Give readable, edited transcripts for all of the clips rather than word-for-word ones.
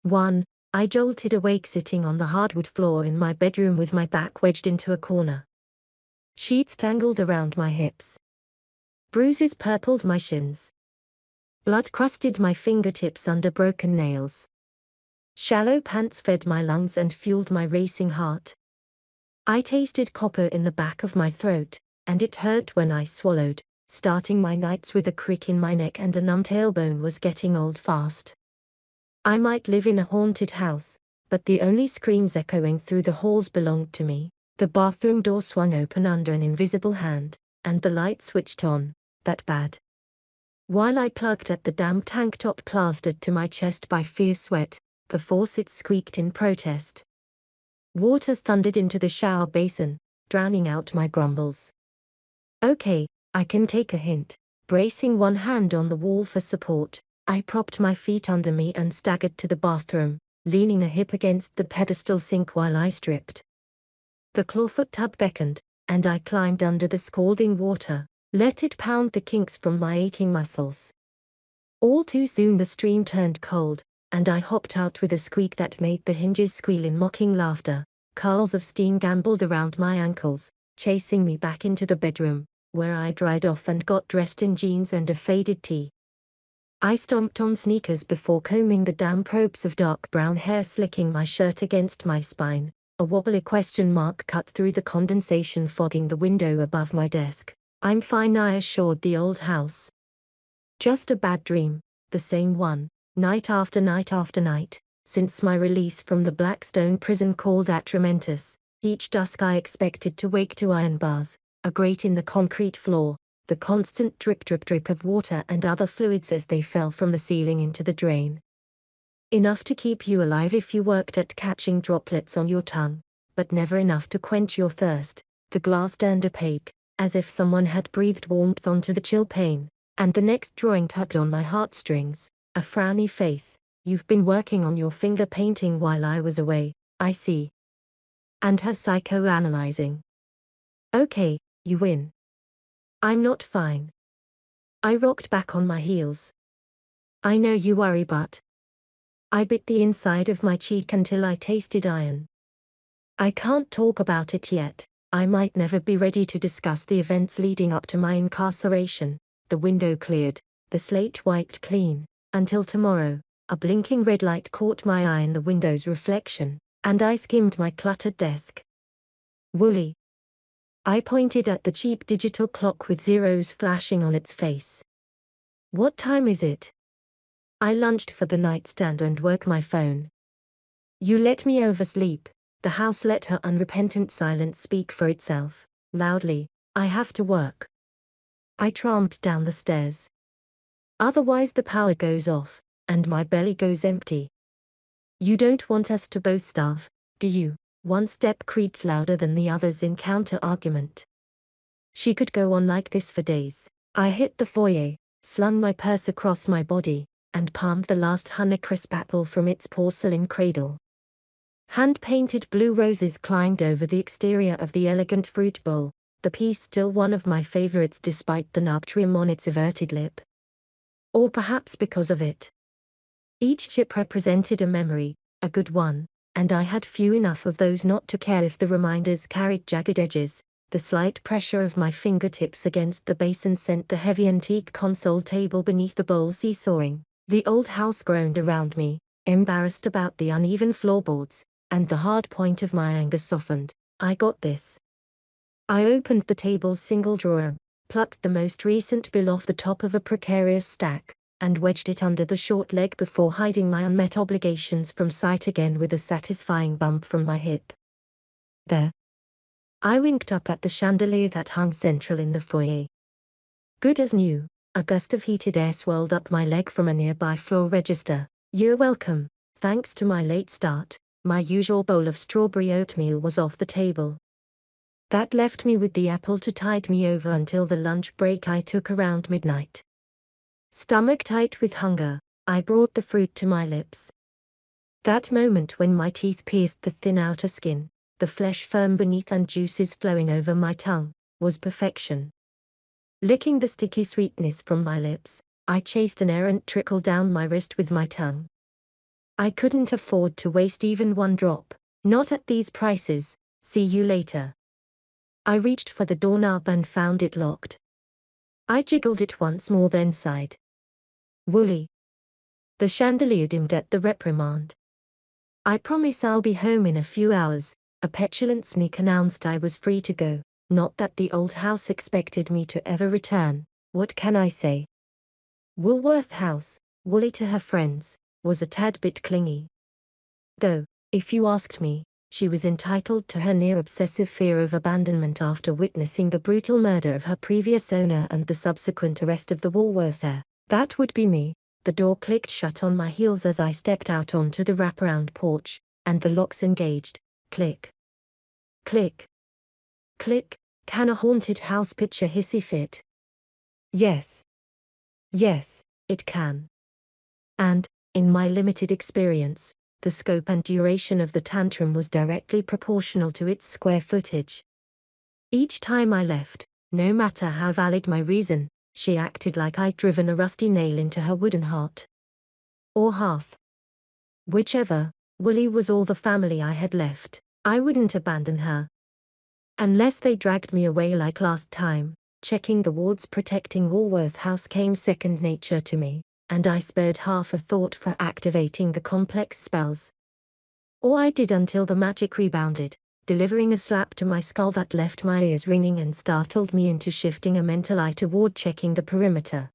1. I jolted awake sitting on the hardwood floor in my bedroom with my back wedged into a corner. Sheets tangled around my hips. Bruises purpled my shins. Blood crusted my fingertips under broken nails. Shallow pants fed my lungs and fueled my racing heart. I tasted copper in the back of my throat, and it hurt when I swallowed, starting my nights with a crick in my neck and a numb tailbone was getting old fast. I might live in a haunted house, but the only screams echoing through the halls belonged to me. The bathroom door swung open under an invisible hand, and the light switched on. That bad. While I plugged at the damp tank top plastered to my chest by fierce sweat, the faucet squeaked in protest. Water thundered into the shower basin, drowning out my grumbles. Okay, I can take a hint. Bracing one hand on the wall for support, I propped my feet under me and staggered to the bathroom, leaning a hip against the pedestal sink while I stripped. The clawfoot tub beckoned, and I climbed under the scalding water, let it pound the kinks from my aching muscles. All too soon the stream turned cold, and I hopped out with a squeak that made the hinges squeal in mocking laughter. Curls of steam gambled around my ankles, chasing me back into the bedroom, where I dried off and got dressed in jeans and a faded tee. I stomped on sneakers before combing the damp ropes of dark brown hair slicking my shirt against my spine. A wobbly question mark cut through the condensation fogging the window above my desk. I'm fine, I assured the old house. Just a bad dream, the same one, night after night after night, since my release from the Blackstone prison called Atramentus. Each dusk I expected to wake to iron bars, a grate in the concrete floor, the constant drip drip drip of water and other fluids as they fell from the ceiling into the drain. Enough to keep you alive if you worked at catching droplets on your tongue, but never enough to quench your thirst. The glass turned opaque, as if someone had breathed warmth onto the chill pain, and the next drawing tugged on my heartstrings. A frowny face. You've been working on your finger painting while I was away, I see. And her psychoanalyzing. Okay, you win. I'm not fine. I rocked back on my heels. I know you worry, but I bit the inside of my cheek until I tasted iron. I can't talk about it yet. I might never be ready to discuss the events leading up to my incarceration. The window cleared, the slate wiped clean. Until tomorrow. A blinking red light caught my eye in the window's reflection, and I skimmed my cluttered desk. Woolly. I pointed at the cheap digital clock with zeros flashing on its face. What time is it? I lunged for the nightstand and woke my phone. You let me oversleep. The house let her unrepentant silence speak for itself. Loudly, I have to work. I tramped down the stairs. Otherwise the power goes off, and my belly goes empty. You don't want us to both starve, do you? One step creaked louder than the others in counter-argument. She could go on like this for days. I hit the foyer, slung my purse across my body, and palmed the last Honeycrisp apple from its porcelain cradle. Hand-painted blue roses climbed over the exterior of the elegant fruit bowl, the piece still one of my favorites despite the nub trim on its everted lip. Or perhaps because of it. Each chip represented a memory, a good one, and I had few enough of those not to care if the reminders carried jagged edges. The slight pressure of my fingertips against the basin sent the heavy antique console table beneath the bowl seesawing. The old house groaned around me, embarrassed about the uneven floorboards, and the hard point of my anger softened. I got this. I opened the table's single drawer, plucked the most recent bill off the top of a precarious stack, and wedged it under the short leg before hiding my unmet obligations from sight again with a satisfying bump from my hip. There. I winked up at the chandelier that hung central in the foyer. Good as new. A gust of heated air swirled up my leg from a nearby floor register. You're welcome. Thanks to my late start, my usual bowl of strawberry oatmeal was off the table. That left me with the apple to tide me over until the lunch break I took around midnight. Stomach tight with hunger, I brought the fruit to my lips. That moment when my teeth pierced the thin outer skin, the flesh firm beneath and juices flowing over my tongue, was perfection. Licking the sticky sweetness from my lips, I chased an errant trickle down my wrist with my tongue. I couldn't afford to waste even one drop. Not at these prices. See you later. I reached for the doorknob and found it locked. I jiggled it once more, then sighed. Wooly. The chandelier dimmed at the reprimand. I promise I'll be home in a few hours. A petulant sneak announced I was free to go. Not that the old house expected me to ever return. What can I say? Woolworth House, Wooly to her friends, was a tad bit clingy. Though, if you asked me, she was entitled to her near-obsessive fear of abandonment after witnessing the brutal murder of her previous owner and the subsequent arrest of the Woolworth heir. That would be me. The door clicked shut on my heels as I stepped out onto the wraparound porch, and the locks engaged. Click. Click. Click. Can a haunted house pitch a hissy fit? Yes. Yes, it can. And, in my limited experience, the scope and duration of the tantrum was directly proportional to its square footage. Each time I left, no matter how valid my reason, she acted like I'd driven a rusty nail into her wooden heart. Or hearth. Whichever. Wooly was all the family I had left. I wouldn't abandon her. Unless they dragged me away like last time. Checking the wards protecting Woolworth House came second nature to me, and I spared half a thought for activating the complex spells. Or I did until the magic rebounded, delivering a slap to my skull that left my ears ringing and startled me into shifting a mental eye toward checking the perimeter.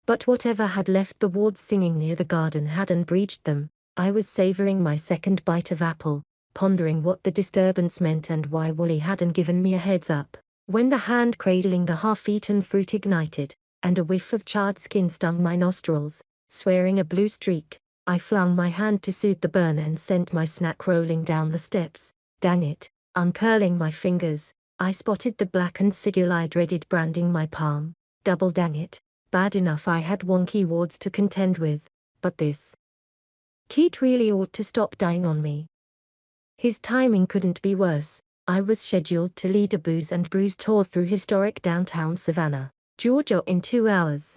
But whatever had left the wards singing near the garden hadn't breached them. I was savoring my second bite of apple, pondering what the disturbance meant and why Wooly hadn't given me a heads up, when the hand cradling the half-eaten fruit ignited, and a whiff of charred skin stung my nostrils, swearing a blue streak. I flung my hand to soothe the burn and sent my snack rolling down the steps. Dang it. Uncurling my fingers, I spotted the blackened sigil I dreaded branding my palm. Double dang it. Bad enough I had wonky wards to contend with, but this Keat really ought to stop dying on me. His timing couldn't be worse. I was scheduled to lead a booze and brews tour through historic downtown Savannah, Georgia in 2 hours.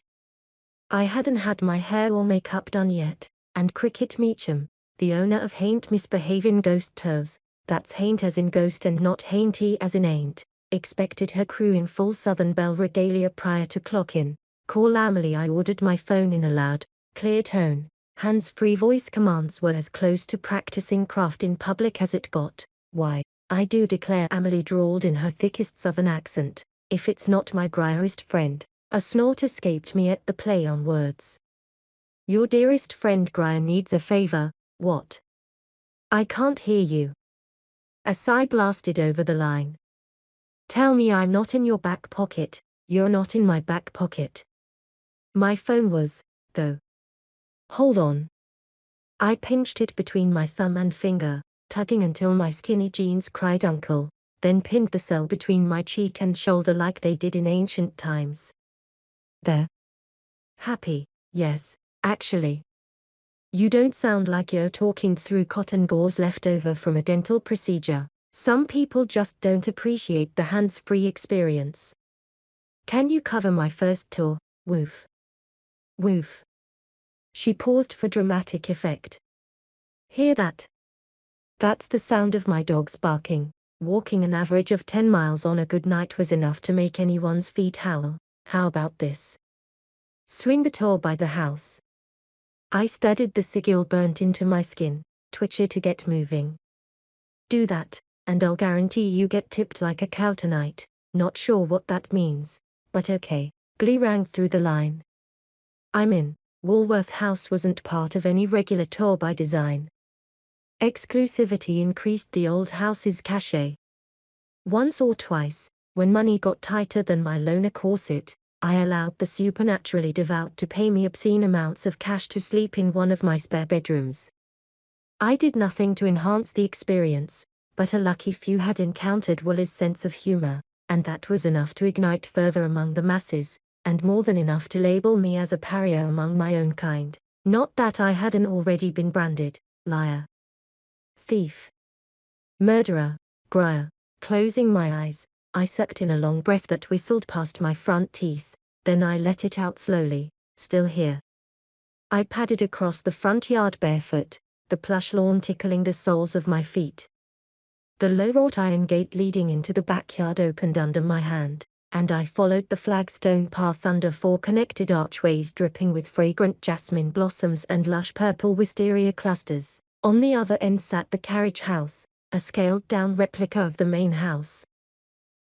I hadn't had my hair or makeup done yet, and Cricket Meacham, the owner of Haint Misbehavin' Ghost Tours, that's Haint as in ghost and not Hainty as in ain't, expected her crew in full Southern Belle regalia prior to clock-in. Call Amelie. I ordered my phone in a loud, clear tone. Hands-free voice commands were as close to practicing craft in public as it got. Why, I do declare, Amelie drawled in her thickest Southern accent, if it's not my grierest friend. A snort escaped me at the play on words. Your dearest friend Grier needs a favor. What? I can't hear you. A sigh blasted over the line. Tell me I'm not in your back pocket. You're not in my back pocket. My phone was, though. Hold on. I pinched it between my thumb and finger, tugging until my skinny jeans cried uncle, then pinned the cell between my cheek and shoulder like they did in ancient times. There. Happy, yes, actually. You don't sound like you're talking through cotton gauze left over from a dental procedure. Some people just don't appreciate the hands-free experience. Can you cover my first tour? Woof. Woof. She paused for dramatic effect. Hear that? That's the sound of my dogs barking. Walking an average of 10 miles on a good night was enough to make anyone's feet howl. How about this? Swing the tour by the house. I studied the sigil burnt into my skin, twitcher to get moving. Do that, and I'll guarantee you get tipped like a cow tonight. Not sure what that means, but okay. Glee rang through the line. I'm in. Woolworth House wasn't part of any regular tour by design. Exclusivity increased the old house's cachet. Once or twice, when money got tighter than my loaner corset, I allowed the supernaturally devout to pay me obscene amounts of cash to sleep in one of my spare bedrooms. I did nothing to enhance the experience, but a lucky few had encountered Wooly's sense of humor, and that was enough to ignite fervor among the masses, and more than enough to label me as a pariah among my own kind. Not that I hadn't already been branded liar, thief, murderer, Grier. Closing my eyes, I sucked in a long breath that whistled past my front teeth, then I let it out slowly. Still here. I padded across the front yard barefoot, the plush lawn tickling the soles of my feet. The low wrought iron gate leading into the backyard opened under my hand, and I followed the flagstone path under 4 connected archways dripping with fragrant jasmine blossoms and lush purple wisteria clusters. On the other end sat the carriage house, a scaled-down replica of the main house.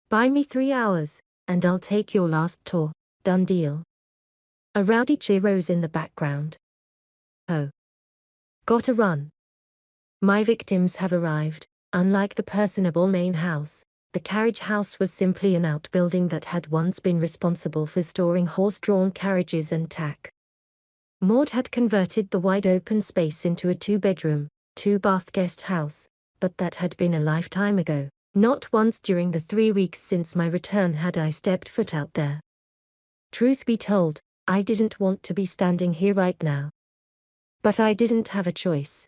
Buy me 3 hours, and I'll take your last tour, done deal. A rowdy cheer rose in the background. Oh. Gotta run. My victims have arrived. Unlike the personable main house, the carriage house was simply an outbuilding that had once been responsible for storing horse-drawn carriages and tack. Maud had converted the wide open space into a 2-bedroom, 2-bath guest house, but that had been a lifetime ago. Not once during the 3 weeks since my return had I stepped foot out there. Truth be told, I didn't want to be standing here right now. But I didn't have a choice.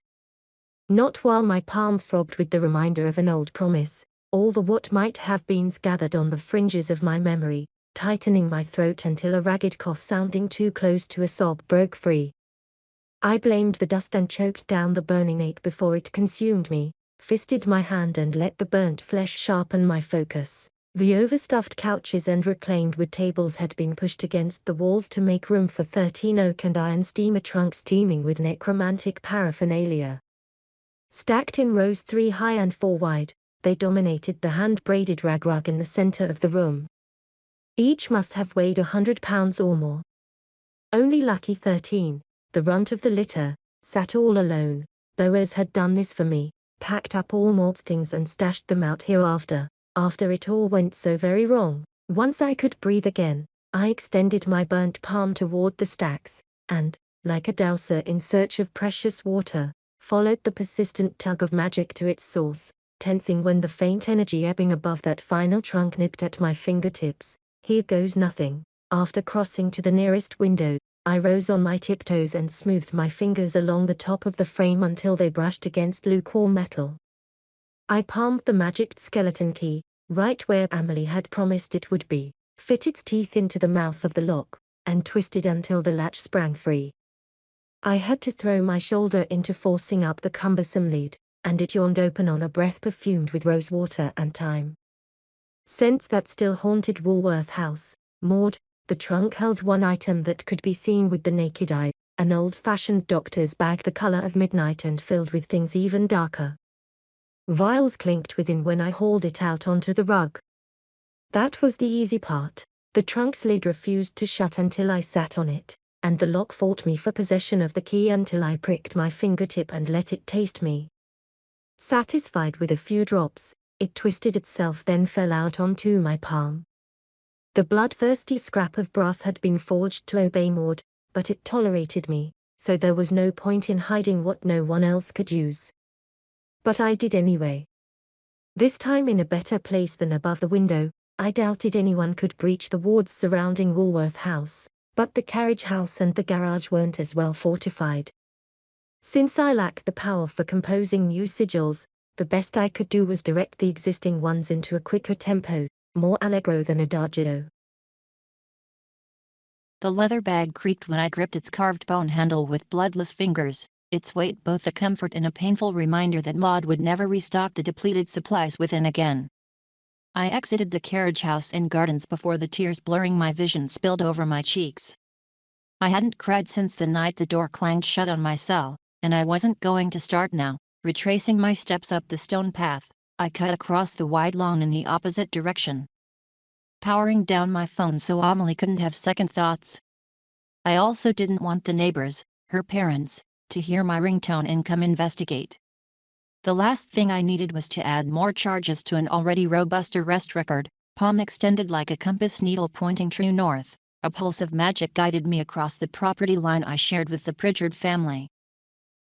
Not while my palm throbbed with the reminder of an old promise, all the what might have beens gathered on the fringes of my memory, tightening my throat until a ragged cough sounding too close to a sob broke free. I blamed the dust and choked down the burning ache before it consumed me, fisted my hand and let the burnt flesh sharpen my focus. The overstuffed couches and reclaimed wood tables had been pushed against the walls to make room for 13 oak and iron steamer trunks teeming with necromantic paraphernalia. Stacked in rows 3 high and 4 wide, they dominated the hand-braided rag rug in the center of the room. Each must have weighed 100 pounds or more. Only lucky 13, the runt of the litter, sat all alone. Boaz had done this for me, packed up all Maud's things and stashed them out here after it all went so very wrong. Once I could breathe again, I extended my burnt palm toward the stacks, and, like a dowser in search of precious water, followed the persistent tug of magic to its source, tensing when the faint energy ebbing above that final trunk nipped at my fingertips. Here goes nothing. After crossing to the nearest window, I rose on my tiptoes and smoothed my fingers along the top of the frame until they brushed against lukewarm metal. I palmed the magicked skeleton key, right where Amelie had promised it would be, fit its teeth into the mouth of the lock, and twisted until the latch sprang free. I had to throw my shoulder into forcing up the cumbersome lid, and it yawned open on a breath perfumed with rosewater and thyme. Scents that still haunted Woolworth House. Maud, the trunk held one item that could be seen with the naked eye, an old-fashioned doctor's bag the color of midnight and filled with things even darker. Vials clinked within when I hauled it out onto the rug. That was the easy part. The trunk's lid refused to shut until I sat on it, and the lock fought me for possession of the key until I pricked my fingertip and let it taste me. Satisfied with a few drops, it twisted itself then fell out onto my palm. The bloodthirsty scrap of brass had been forged to obey Maud, but it tolerated me, so there was no point in hiding what no one else could use. But I did anyway. This time in a better place than above the window. I doubted anyone could breach the wards surrounding Woolworth House, but the carriage house and the garage weren't as well fortified. Since I lacked the power for composing new sigils, the best I could do was direct the existing ones into a quicker tempo, more allegro than adagio. The leather bag creaked when I gripped its carved bone handle with bloodless fingers, its weight both a comfort and a painful reminder that Maud would never restock the depleted supplies within again. I exited the carriage house and gardens before the tears blurring my vision spilled over my cheeks. I hadn't cried since the night the door clanged shut on my cell, and I wasn't going to start now. Retracing my steps up the stone path, I cut across the wide lawn in the opposite direction, powering down my phone so Amelie couldn't have second thoughts. I also didn't want the neighbors, her parents, to hear my ringtone and come investigate. The last thing I needed was to add more charges to an already robust arrest record. Palm extended like a compass needle pointing true north. A pulse of magic guided me across the property line I shared with the Pritchard family.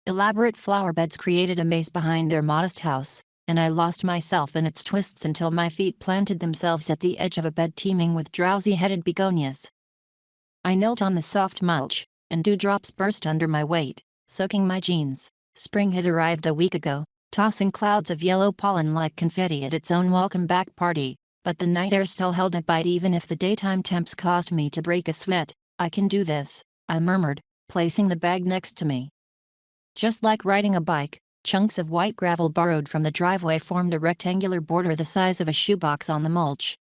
Elaborate flower beds created a maze behind their modest house, and I lost myself in its twists until my feet planted themselves at the edge of a bed teeming with drowsy-headed begonias. I knelt on the soft mulch, and dewdrops burst under my weight, soaking my jeans. Spring had arrived a week ago, tossing clouds of yellow pollen like confetti at its own welcome-back party, but the night air still held a bite even if the daytime temps caused me to break a sweat. "I can do this," I murmured, placing the bag next to me. Just like riding a bike, chunks of white gravel borrowed from the driveway formed a rectangular border the size of a shoebox on the mulch.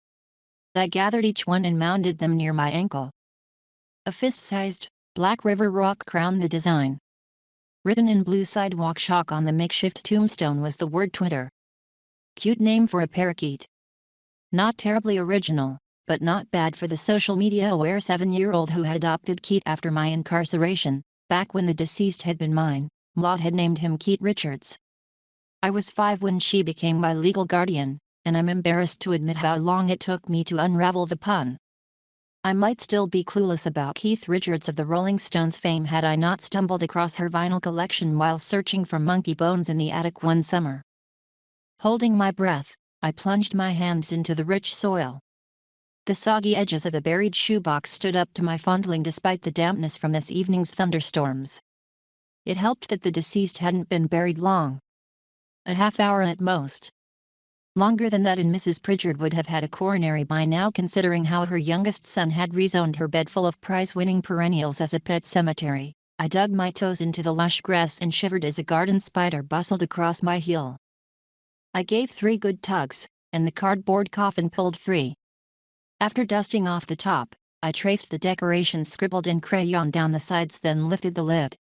I gathered each one and mounted them near my ankle. A fist-sized, black river rock crowned the design. Written in blue sidewalk chalk on the makeshift tombstone was the word Twitter. Cute name for a parakeet. Not terribly original, but not bad for the social media-aware 7-year-old who had adopted Keat after my incarceration. Back when the deceased had been mine, Maud had named him Keat Richards. I was 5 when she became my legal guardian, and I'm embarrassed to admit how long it took me to unravel the pun. I might still be clueless about Keith Richards of the Rolling Stones fame had I not stumbled across her vinyl collection while searching for monkey bones in the attic one summer. Holding my breath, I plunged my hands into the rich soil. The soggy edges of a buried shoebox stood up to my fondling despite the dampness from this evening's thunderstorms. It helped that the deceased hadn't been buried long. A half hour at most. Longer than that, and Mrs. Pritchard would have had a coronary by now, considering how her youngest son had rezoned her bed full of prize-winning perennials as a pet cemetery. I dug my toes into the lush grass and shivered as a garden spider bustled across my heel. I gave 3 good tugs, and the cardboard coffin pulled free. After dusting off the top, I traced the decorations scribbled in crayon down the sides, then lifted the lid.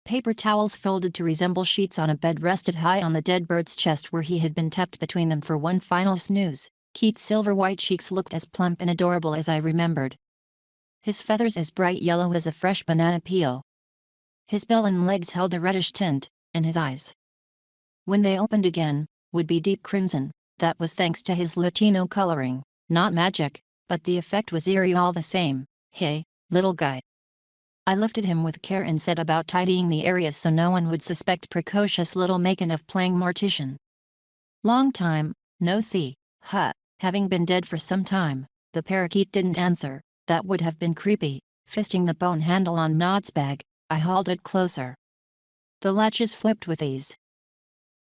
Paper towels folded to resemble sheets on a bed rested high on the dead bird's chest where he had been tucked between them for one final snooze. Keat's silver-white cheeks looked as plump and adorable as I remembered. His feathers as bright yellow as a fresh banana peel. His bill and legs held a reddish tint, and his eyes, when they opened again, would be deep crimson. That was thanks to his Latino coloring, not magic, but the effect was eerie all the same. "Hey, little guy." I lifted him with care and set about tidying the area so no one would suspect precocious little Macon of playing mortician. "Long time, no see, huh?" Having been dead for some time, the parakeet didn't answer. That would have been creepy. Fisting the bone handle on Nod's bag, I hauled it closer. The latches flipped with ease,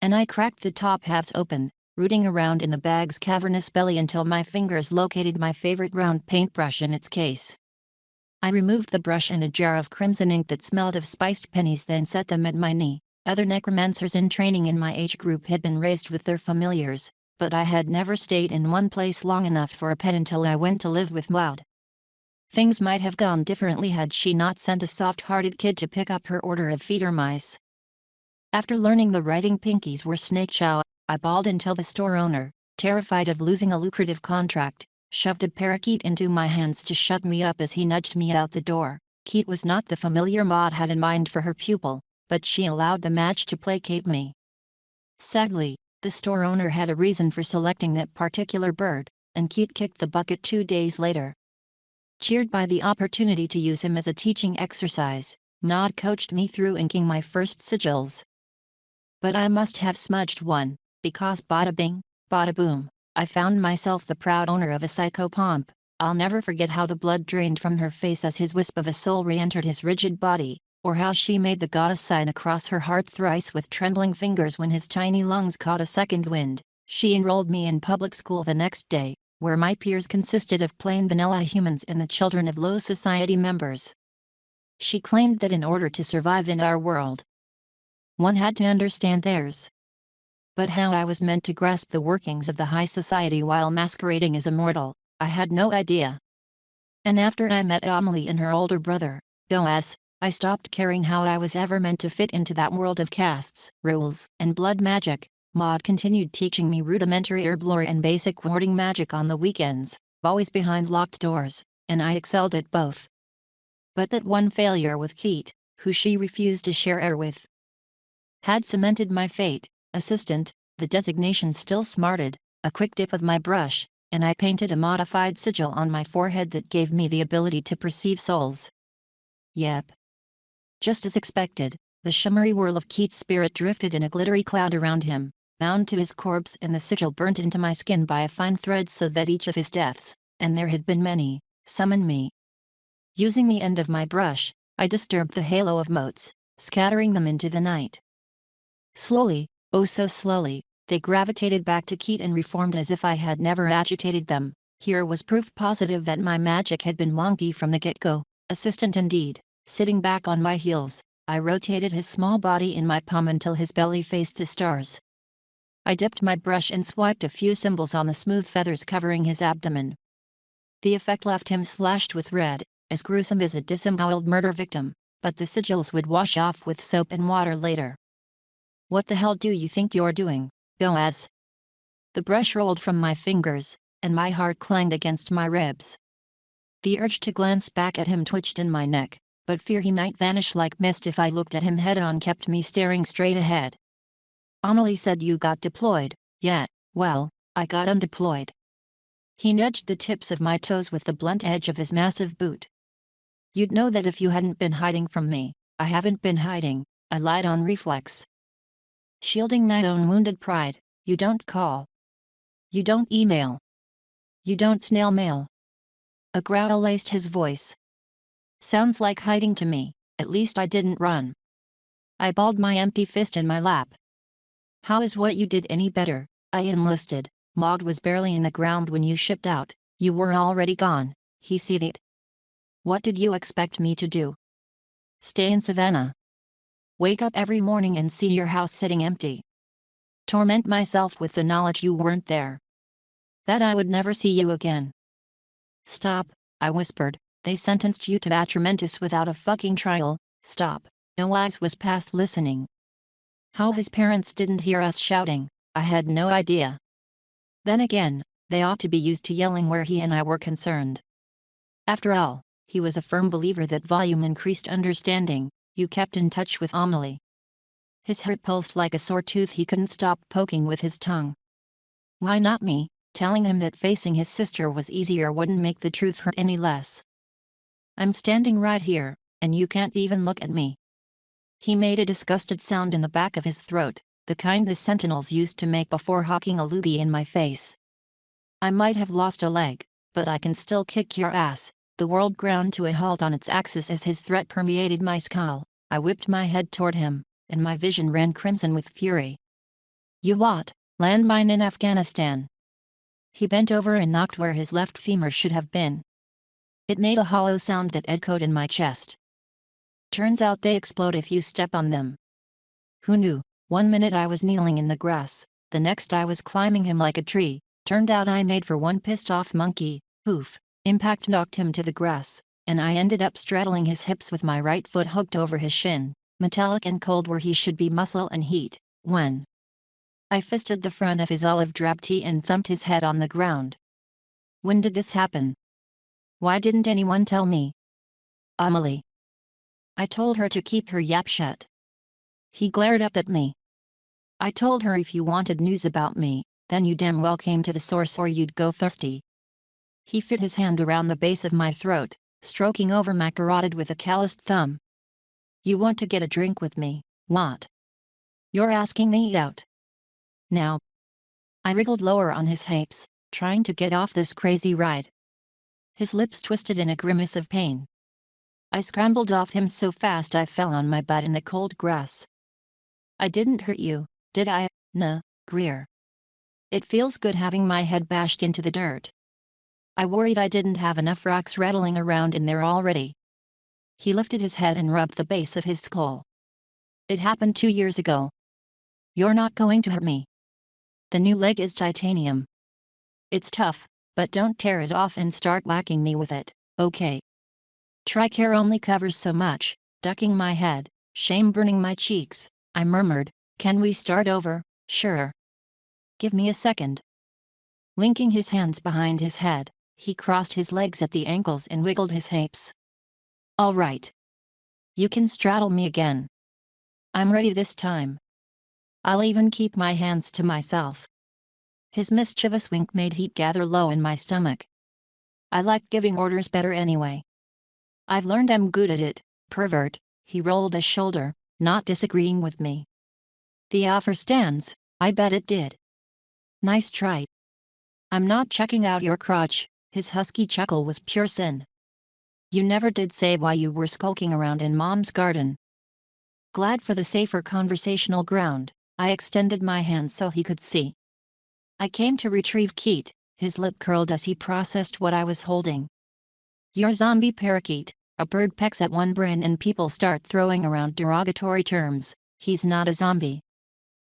and I cracked the top halves open, rooting around in the bag's cavernous belly until my fingers located my favorite round paintbrush in its case. I removed the brush and a jar of crimson ink that smelled of spiced pennies, then set them at my knee. Other necromancers in training in my age group had been raised with their familiars, but I had never stayed in one place long enough for a pet until I went to live with Maud. Things might have gone differently had she not sent a soft-hearted kid to pick up her order of feeder mice. After learning the writhing pinkies were snake chow, I bawled until the store owner, terrified of losing a lucrative contract, shoved a parakeet into my hands to shut me up as he nudged me out the door. Keat was not the familiar Maud had in mind for her pupil, but she allowed the match to placate me. Sadly, the store owner had a reason for selecting that particular bird, and Keat kicked the bucket 2 days later. Cheered by the opportunity to use him as a teaching exercise, Maud coached me through inking my first sigils. But I must have smudged one, because bada bing, bada boom, I found myself the proud owner of a psychopomp. I'll never forget how the blood drained from her face as his wisp of a soul re-entered his rigid body, or how she made the goddess sign across her heart thrice with trembling fingers when his tiny lungs caught a second wind. She enrolled me in public school the next day, where my peers consisted of plain vanilla humans and the children of low society members. She claimed that in order to survive in our world, one had to understand theirs. But how I was meant to grasp the workings of the high society while masquerading as a mortal, I had no idea. And after I met Amelie and her older brother, Boaz, I stopped caring how I was ever meant to fit into that world of castes, rules, and blood magic. Maud continued teaching me rudimentary herb lore and basic warding magic on the weekends, always behind locked doors, and I excelled at both. But that one failure with Keat, who she refused to share air with, had cemented my fate. Assistant, the designation still smarted. A quick dip of my brush, and I painted a modified sigil on my forehead that gave me the ability to perceive souls. Yep. Just as expected, the shimmery whirl of Keat's spirit drifted in a glittery cloud around him, bound to his corpse, and the sigil burnt into my skin by a fine thread so that each of his deaths, and there had been many, summoned me. Using the end of my brush, I disturbed the halo of motes, scattering them into the night. Slowly, oh so slowly, they gravitated back to Keat and reformed as if I had never agitated them. Here was proof positive that my magic had been wonky from the get-go. Assistant indeed. Sitting back on my heels, I rotated his small body in my palm until his belly faced the stars. I dipped my brush and swiped a few symbols on the smooth feathers covering his abdomen. The effect left him slashed with red, as gruesome as a disemboweled murder victim, but the sigils would wash off with soap and water later. What the hell do you think you're doing, Goaz? The brush rolled from my fingers, and my heart clanged against my ribs. The urge to glance back at him twitched in my neck, but fear he might vanish like mist if I looked at him head-on kept me staring straight ahead. Amelie said you got deployed, yeah, well, I got undeployed. He nudged the tips of my toes with the blunt edge of his massive boot. You'd know that if you hadn't been hiding from me. I haven't been hiding, I lied on reflex. Shielding my own wounded pride, you don't call. You don't email. You don't snail mail. A growl laced his voice. Sounds like hiding to me, at least I didn't run. I balled my empty fist in my lap. How is what you did any better? I enlisted. Maud was barely in the ground when you shipped out, you were already gone, he seethed. What did you expect me to do? Stay in Savannah? Wake up every morning and see your house sitting empty? Torment myself with the knowledge you weren't there? That I would never see you again? Stop, I whispered, they sentenced you to atramentus without a fucking trial, stop. Noaz was past listening. How his parents didn't hear us shouting, I had no idea. Then again, they ought to be used to yelling where he and I were concerned. After all, he was a firm believer that volume increased understanding. You kept in touch with Amelie. His heart pulsed like a sore tooth he couldn't stop poking with his tongue. Why not me? Telling him that facing his sister was easier wouldn't make the truth hurt any less. I'm standing right here, and you can't even look at me. He made a disgusted sound in the back of his throat, the kind the sentinels used to make before hawking a loogie in my face. I might have lost a leg, but I can still kick your ass. The world ground to a halt on its axis as his threat permeated my skull. I whipped my head toward him, and my vision ran crimson with fury. You what? Landmine in Afghanistan? He bent over and knocked where his left femur should have been. It made a hollow sound that echoed in my chest. Turns out they explode if you step on them. Who knew? 1 minute I was kneeling in the grass, the next I was climbing him like a tree. Turned out I made for one pissed-off monkey. Oof. Impact knocked him to the grass, and I ended up straddling his hips with my right foot hooked over his shin, metallic and cold where he should be muscle and heat. When I fisted the front of his olive drab tee and thumped his head on the ground. When did this happen? Why didn't anyone tell me? Amelie. I told her to keep her yap shut. He glared up at me. I told her if you wanted news about me, then you damn well came to the source or you'd go thirsty. He fit his hand around the base of my throat, stroking over my carotid with a calloused thumb. You want to get a drink with me, what? You're asking me out? Now. I wriggled lower on his hips, trying to get off this crazy ride. His lips twisted in a grimace of pain. I scrambled off him so fast I fell on my butt in the cold grass. I didn't hurt you, did I? Nah, Greer. It feels good having my head bashed into the dirt. I worried I didn't have enough rocks rattling around in there already. He lifted his head and rubbed the base of his skull. It happened 2 years ago. You're not going to hurt me. The new leg is titanium. It's tough, but don't tear it off and start whacking me with it, okay? Tricare only covers so much. Ducking my head, shame burning my cheeks, I murmured, can we start over? Sure. Give me a second. Linking his hands behind his head, he crossed his legs at the ankles and wiggled his hips. All right. You can straddle me again. I'm ready this time. I'll even keep my hands to myself. His mischievous wink made heat gather low in my stomach. I like giving orders better anyway. I've learned I'm good at it, pervert. He rolled a shoulder, not disagreeing with me. The offer stands, I bet it did. Nice try. I'm not checking out your crotch. His husky chuckle was pure sin. You never did say why you were skulking around in Mom's garden. Glad for the safer conversational ground, I extended my hand so he could see. I came to retrieve Keat, his lip curled as he processed what I was holding. Your zombie parakeet, A bird pecks at one brain and people start throwing around derogatory terms. He's not a zombie.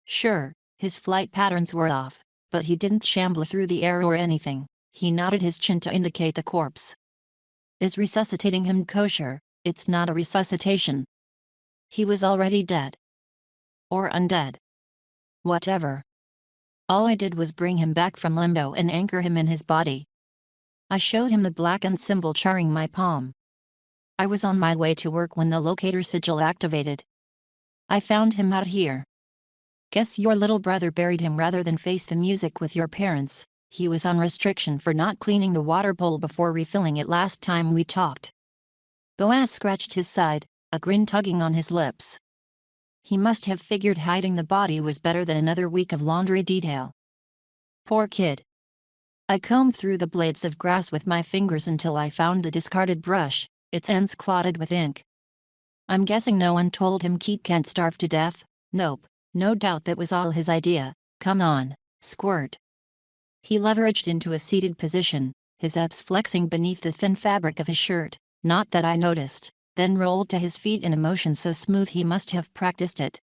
Sure, his flight patterns were off, but he didn't shamble through the air or anything. He nodded his chin to indicate the corpse. Is resuscitating him kosher? It's not a resuscitation. He was already dead. Or undead. Whatever. All I did was bring him back from limbo and anchor him in his body. I showed him the blackened symbol charring my palm. I was on my way to work when the locator sigil activated. I found him out here. Guess your little brother buried him rather than face the music with your parents. He was on restriction for not cleaning the water bowl before refilling it last time we talked. Boaz scratched his side, a grin tugging on his lips. He must have figured hiding the body was better than another week of laundry detail. Poor kid. I combed through the blades of grass with my fingers until I found the discarded brush, its ends clotted with ink. I'm guessing no one told him Keith can't starve to death? Nope, no doubt that was all his idea. Come on, squirt. He leveraged into a seated position, his abs flexing beneath the thin fabric of his shirt, not that I noticed, then rolled to his feet in a motion so smooth he must have practiced it.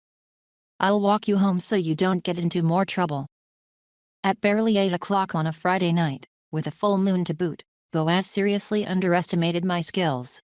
I'll walk you home so you don't get into more trouble. At barely 8 o'clock on a Friday night, with a full moon to boot, Boaz seriously underestimated my skills.